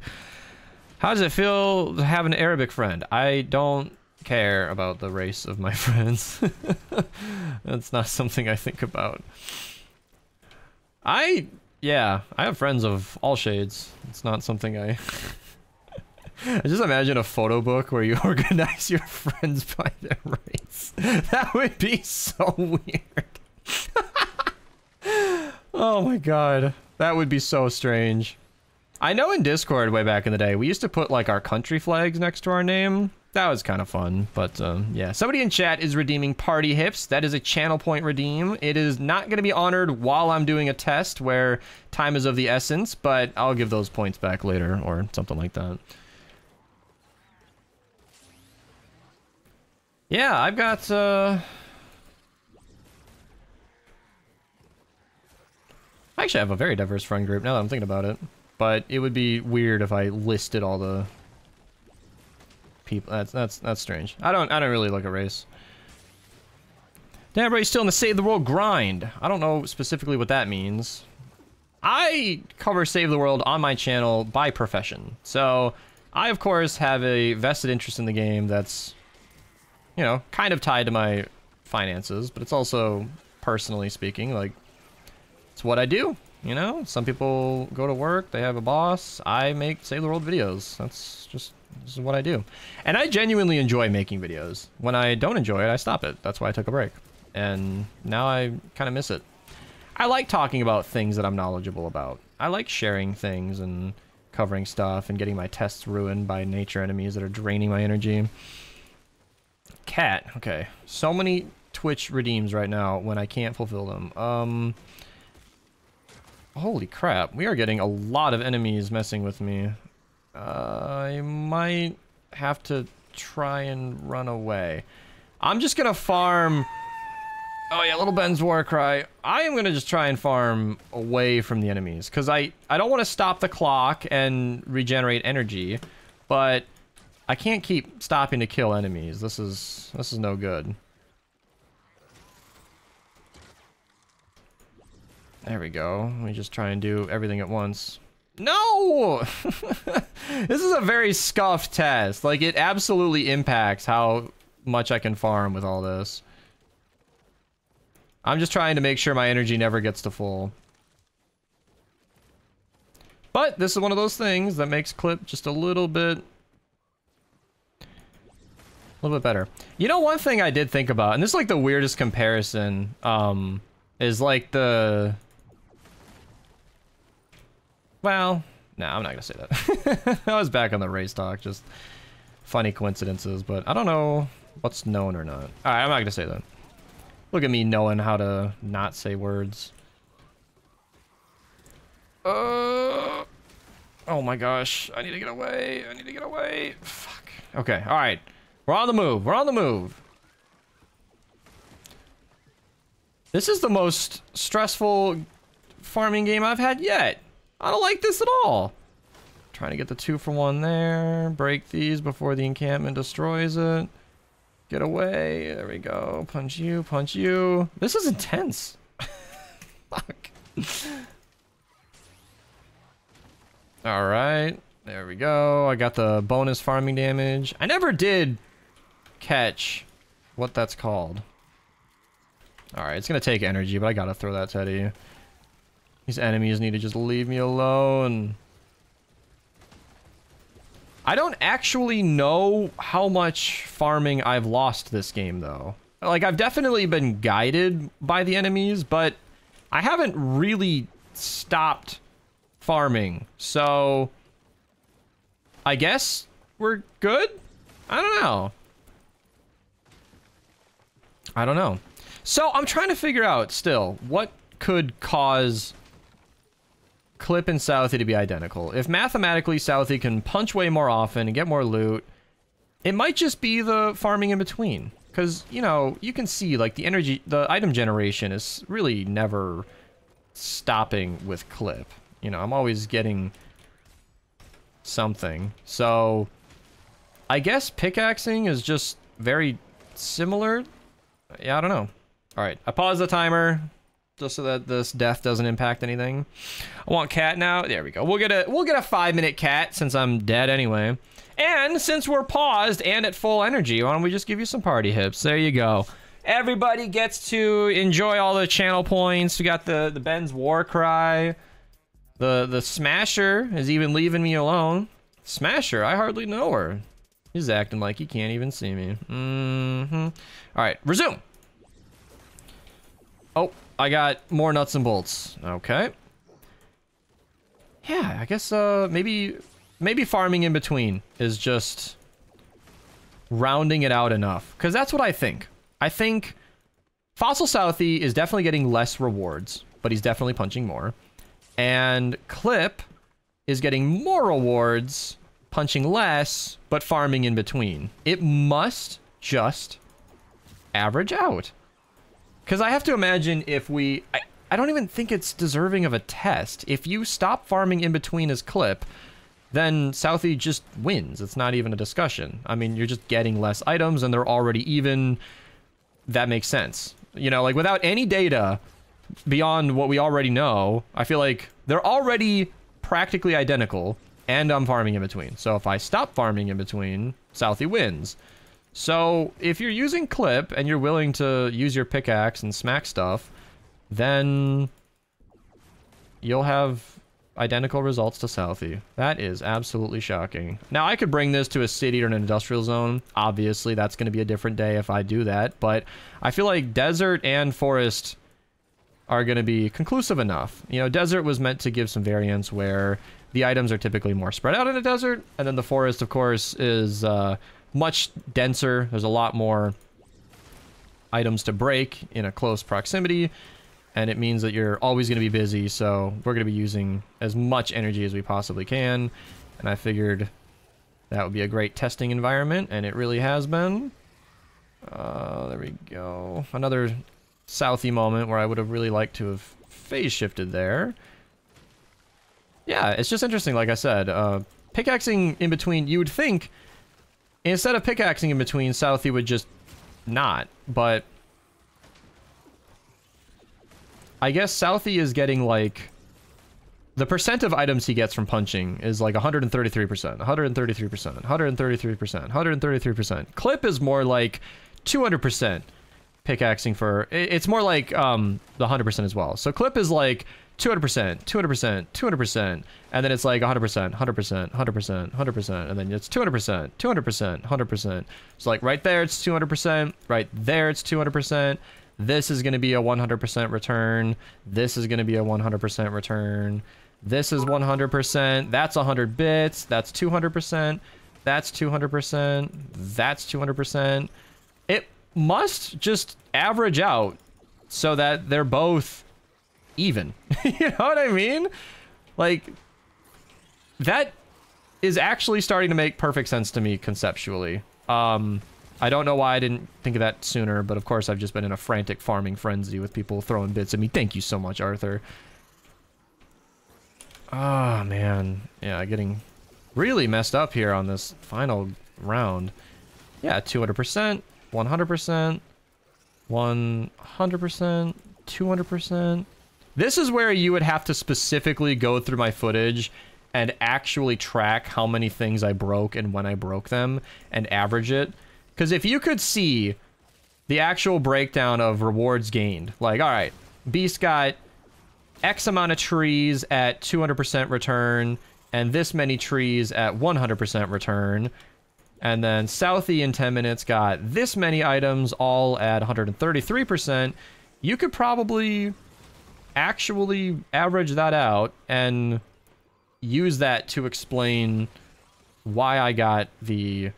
How does it feel to have an Arabic friend? I don't care about the race of my friends. That's not something I think about. Yeah, I have friends of all shades. It's not something I... I just imagine a photo book where you organize your friends by their race. That would be so weird. Oh my god. That would be so strange. I know in Discord way back in the day, we used to put like our country flags next to our name. That was kind of fun, but yeah. Somebody in chat is redeeming party hips. That is a channel point redeem. It is not going to be honored while I'm doing a test where time is of the essence, but I'll give those points back later or something like that. Yeah, I've got I actually have a very diverse friend group now that I'm thinking about it. But it would be weird if I listed all the people. That's strange. I don't really look at race. Damn, everybody's still in the Save the World grind. I don't know specifically what that means. I cover Save the World on my channel by profession. So I of course have a vested interest in the game that's, you know, kind of tied to my finances, but it's also, personally speaking, like, it's what I do. You know, some people go to work, they have a boss. I make Save the World videos. This is what I do. And I genuinely enjoy making videos. When I don't enjoy it, I stop it. That's why I took a break. And now I kind of miss it. I like talking about things that I'm knowledgeable about. I like sharing things and covering stuff and getting my tests ruined by nature enemies that are draining my energy. Cat, okay. So many Twitch redeems right now when I can't fulfill them. Holy crap, we are getting a lot of enemies messing with me. I might have to try and run away. I'm just gonna farm... Oh yeah, Little Ben's war cry. I am gonna just try and farm away from the enemies, because I don't want to stop the clock and regenerate energy, but I can't keep stopping to kill enemies. This is no good. There we go. Let me just try and do everything at once. No! This is a very scuffed test. Like, it absolutely impacts how much I can farm with all this. I'm just trying to make sure my energy never gets to full. But this is one of those things that makes clip just a little bit better. You know, one thing I did think about, and this is like the weirdest comparison, is like the... Well, no, I'm not gonna say that. I was back on the race talk, just funny coincidences, but I don't know what's known or not. Alright, I'm not gonna say that. Look at me knowing how to not say words. Oh my gosh, I need to get away. I need to get away. Fuck. Okay, alright. We're on the move. We're on the move. This is the most stressful farming game I've had yet. I don't like this at all. Trying to get the 2-for-1 there. Break these before the encampment destroys it. Get away. There we go. Punch you. Punch you. This is intense. Fuck. Alright. There we go. I got the bonus farming damage. I never did catch what that's called. Alright, it's gonna take energy, but I gotta throw that Teddy. These enemies need to just leave me alone. I don't actually know how much farming I've lost this game, though. Like, I've definitely been guided by the enemies, but I haven't really stopped farming. So, I guess we're good? I don't know. I don't know. So, I'm trying to figure out, still, what could cause Clip and Southie to be identical. If mathematically Southie can punch way more often and get more loot, it might just be the farming in between. Because, you know, you can see, like, the energy, the item generation is really never stopping with Clip. You know, I'm always getting something. So, I guess pickaxing is just very similar. Yeah, I don't know. Alright, I paused the timer. just so that this death doesn't impact anything. I want cat now. There we go. We'll get a 5-minute cat since I'm dead anyway. And since we're paused and at full energy, why don't we just give you some party hips? There you go. Everybody gets to enjoy all the channel points. We got the Ben's war cry. The Smasher is even leaving me alone. Smasher, I hardly know her. He's acting like he can't even see me. All right, resume. Oh, I got more nuts and bolts. Okay. Yeah, I guess maybe farming in between is just rounding it out enough. Because that's what I think. I think Fossil Southie is definitely getting less rewards, but he's definitely punching more. And Clip is getting more rewards, punching less, but farming in between. It must just average out. Because I have to imagine if we... I don't even think it's deserving of a test. If you stop farming in between as Clip, then Southie just wins. It's not even a discussion. I mean, you're just getting less items and they're already even. That makes sense. You know, like without any data beyond what we already know, I feel like they're already practically identical and I'm farming in between. So if I stop farming in between, Southie wins. So if you're using Clip and you're willing to use your pickaxe and smack stuff, then you'll have identical results to Southie. That is absolutely shocking. Now, I could bring this to a city or an industrial zone. Obviously, that's going to be a different day if I do that. But I feel like desert and forest are going to be conclusive enough. You know, desert was meant to give some variance where the items are typically more spread out in a desert. And then the forest, of course, is much denser. There's a lot more items to break in a close proximity. And it means that you're always going to be busy, so we're going to be using as much energy as we possibly can. And I figured that would be a great testing environment, and it really has been. There we go. Another Southie moment where I would have really liked to have phase shifted there. Yeah, it's just interesting, like I said. Pickaxing in between, you would think, instead of pickaxing in between, Southie would just not, but I guess Southie is getting, like, the percent of items he gets from punching is like 133%, 133%, 133%, 133%. Clip is more like 200% pickaxing for... It's more like the 100% as well. So Clip is like 200%, 200%, 200%, and then it's like 100%, 100%, 100%, 100%, and then it's 200%, 200%, 100%. So like right there it's 200%, right there it's 200%. This is going to be a 100% return. This is going to be a 100% return. This is 100%. That's 100 bits. That's 200%. That's 200%. That's 200%. It must just average out so that they're both even. You know what I mean? Like, that is actually starting to make perfect sense to me conceptually. I don't know why I didn't think of that sooner, but of course I've just been in a frantic farming frenzy with people throwing bits at me. Thank you so much, Arthur. Oh, man. Yeah, getting really messed up here on this final round. Yeah, 200%, 100%, 100%, 200%. This is where you would have to specifically go through my footage and actually track how many things I broke and when I broke them and average it. Because if you could see the actual breakdown of rewards gained, like, all right, Beast got X amount of trees at 200% return, and this many trees at 100% return, and then Southie in 10 minutes got this many items all at 133%, you could probably actually average that out and use that to explain why I got the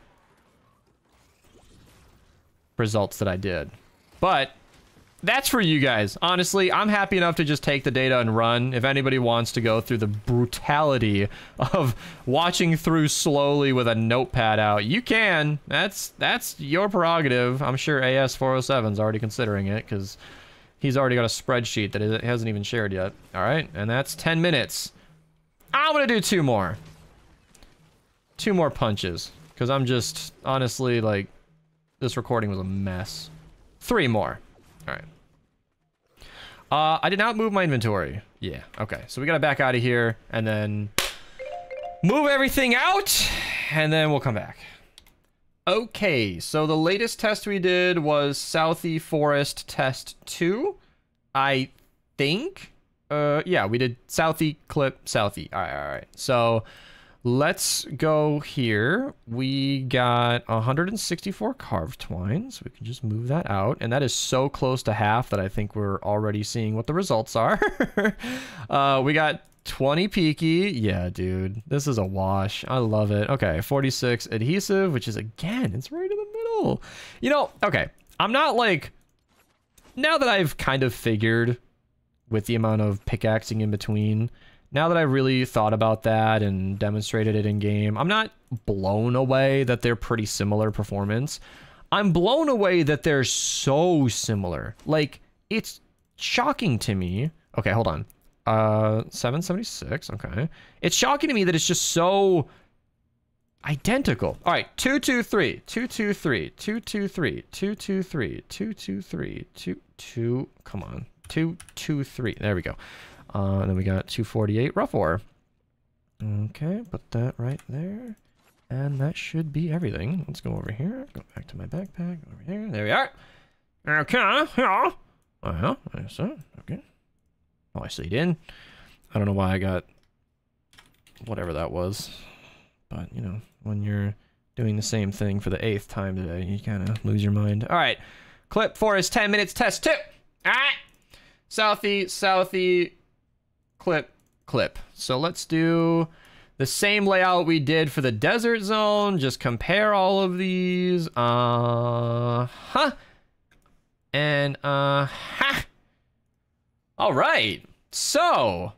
results that I did. But that's for you guys. Honestly, I'm happy enough to just take the data and run. If anybody wants to go through the brutality of watching through slowly with a notepad out, you can. That's your prerogative. I'm sure AS407's already considering it because he's already got a spreadsheet that he hasn't even shared yet. All right, and that's 10 minutes. I'm gonna do 2 more. 2 more punches because I'm just honestly like, this recording was a mess. 3 more. All right. I did not move my inventory. Yeah, okay. So we gotta back out of here and then move everything out and then we'll come back. Okay, so the latest test we did was Southie Forest test 2, I think. Yeah, we did Southie, clip, Southie. All right. So let's go here. We got 164 carved twine, so we can just move that out. And that is so close to half that I think we're already seeing what the results are. We got 20 peaky. Yeah, dude, this is a wash. I love it. Okay, 46 adhesive, which is, again, it's right in the middle. You know, okay, I'm not like, now that I've kind of figured with the amount of pickaxing in between, now that I really thought about that and demonstrated it in game, I'm not blown away that they're pretty similar performance. I'm blown away that they're so similar. Like, it's shocking to me. Okay, hold on. 776, okay. It's shocking to me that it's just so identical. All right, 223, 223, 223, 223, 223, 22, come on. 223, there we go. And then we got 248 rough ore. Okay, put that right there. And that should be everything. Let's go over here. Go back to my backpack. Over here. There we are. Okay. Yeah. Uh-huh. Okay. Oh, I stayed in. I don't know why I got whatever that was. But, you know, when you're doing the same thing for the 8th time today, you kind of lose your mind. All right. Clip Forest 10 minutes test 2. All right. Southie, clip. So let's do the same layout we did for the desert zone. Just compare all of these. And all right, so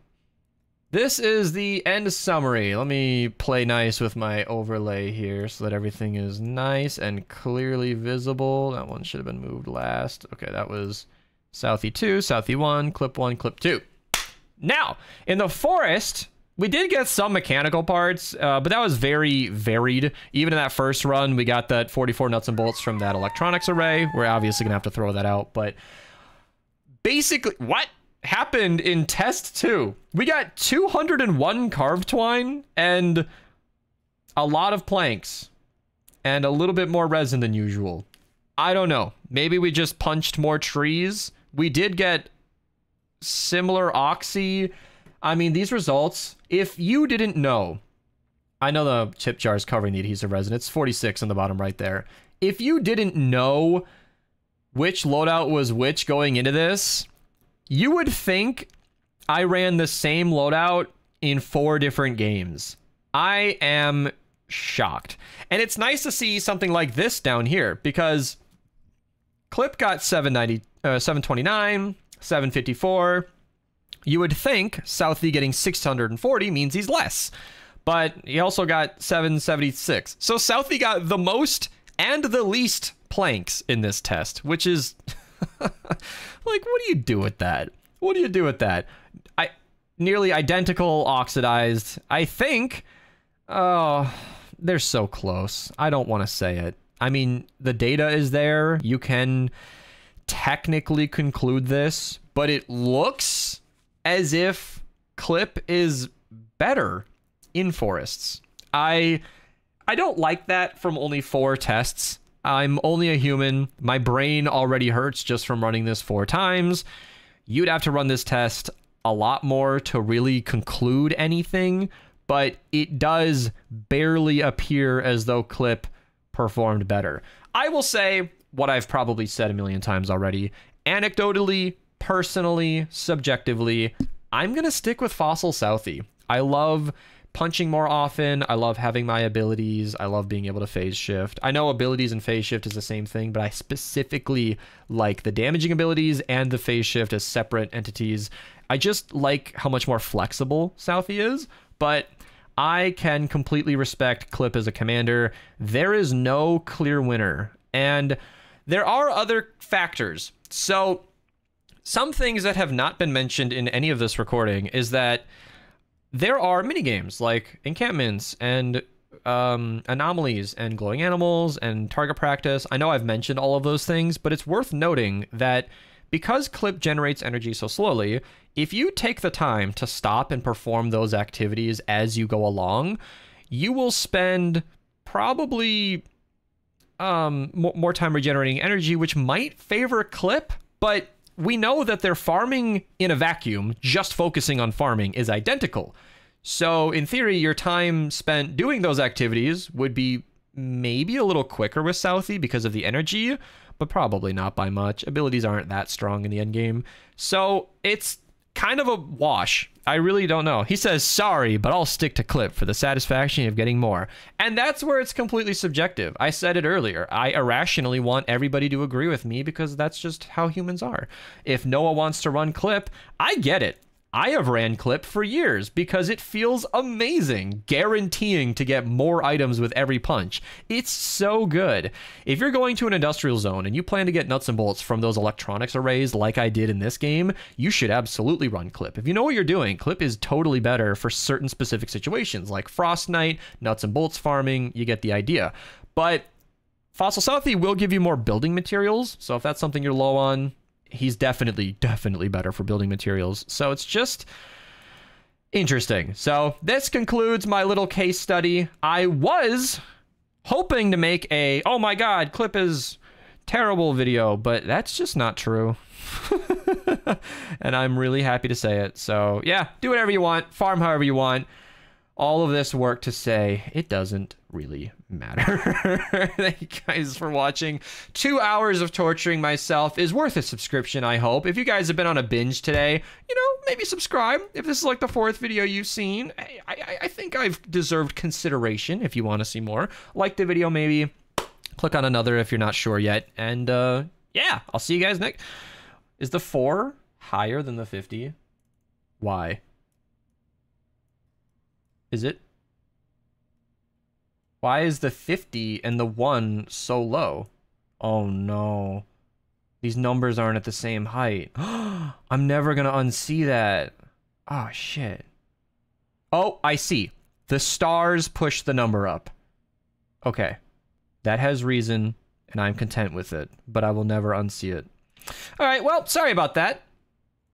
this is the end summary. Let me play nice with my overlay here so that everything is nice and clearly visible. That one should have been moved last. Okay, that was Southie 2, Southie 1, clip 1, clip 2. Now, in the forest, we did get some mechanical parts, but that was very varied. Even in that first run, we got that 44 nuts and bolts from that electronics array. We're obviously gonna have to throw that out, but basically, what happened in test 2? We got 201 carved twine and a lot of planks and a little bit more resin than usual. I don't know. Maybe we just punched more trees. We did get similar oxy. I mean, these results, if you didn't know, I know the tip jar is covering the adhesive resin. It's 46 on the bottom right there. If you didn't know which loadout was which going into this, you would think I ran the same loadout in 4 different games. I am shocked. And it's nice to see something like this down here because Clip got 729, 754. You would think Southie getting 640 means he's less, but he also got 776. So Southie got the most and the least planks in this test, which is like, what do you do with that? What do you do with that? Nearly identical oxidized. I think, oh, they're so close. I don't want to say it. I mean, the data is there. You can technically conclude this, but it looks as if Clip is better in forests. I don't like that from only 4 tests. I'm only a human. My brain already hurts just from running this 4 times. You'd have to run this test a lot more to really conclude anything, but it does barely appear as though Clip performed better. I will say what I've probably said a million times already. Anecdotally, personally, subjectively, I'm gonna stick with Fossil Southie. I love punching more often. I love having my abilities. I love being able to phase shift. I know abilities and phase shift is the same thing, but I specifically like the damaging abilities and the phase shift as separate entities. I just like how much more flexible Southie is, but I can completely respect Clip as a commander. There is no clear winner, and there are other factors. So some things that have not been mentioned in any of this recording is that there are minigames like encampments and anomalies and glowing animals and target practice. I know I've mentioned all of those things, but it's worth noting that because clip generates energy so slowly, if you take the time to stop and perform those activities as you go along, you will spend probably more time regenerating energy, which might favor clip, but we know that their farming in a vacuum, just focusing on farming, is identical. So in theory, your time spent doing those activities would be maybe a little quicker with Southie because of the energy, but probably not by much. Abilities aren't that strong in the end game. So it's kind of a wash. I really don't know. He says, sorry, but I'll stick to clip for the satisfaction of getting more. And that's where it's completely subjective. I said it earlier. I irrationally want everybody to agree with me because that's just how humans are. If Noah wants to run clip, I get it. I have ran clip for years because it feels amazing, guaranteeing to get more items with every punch. It's so good. If you're going to an industrial zone and you plan to get nuts and bolts from those electronics arrays like I did in this game, you should absolutely run clip. If you know what you're doing, clip is totally better for certain specific situations like Frost Knight, nuts and bolts farming, you get the idea. But Fossil Southie will give you more building materials, so if that's something you're low on, he's definitely better for building materials. So it's just interesting. So this concludes my little case study. I was hoping to make a, oh my god, clip is terrible video, but that's just not true. And I'm really happy to say it. So yeah, do whatever you want, farm however you want. All of this work to say it doesn't really matter. Thank you guys for watching. 2 hours of torturing myself is worth a subscription, I hope. If you guys have been on a binge today, you know, maybe subscribe. If this is like the 4th video you've seen, I think I've deserved consideration if you want to see more. Like the video maybe. Click on another if you're not sure yet. And yeah, I'll see you guys next. Is the 4 higher than the 50? Why? Is it? Why is the 50 and the 1 so low? Oh no. These numbers aren't at the same height. I'm never gonna unsee that. Oh shit. Oh, I see. The stars push the number up. Okay. That has reason, and I'm content with it, but I will never unsee it. Alright, well, sorry about that.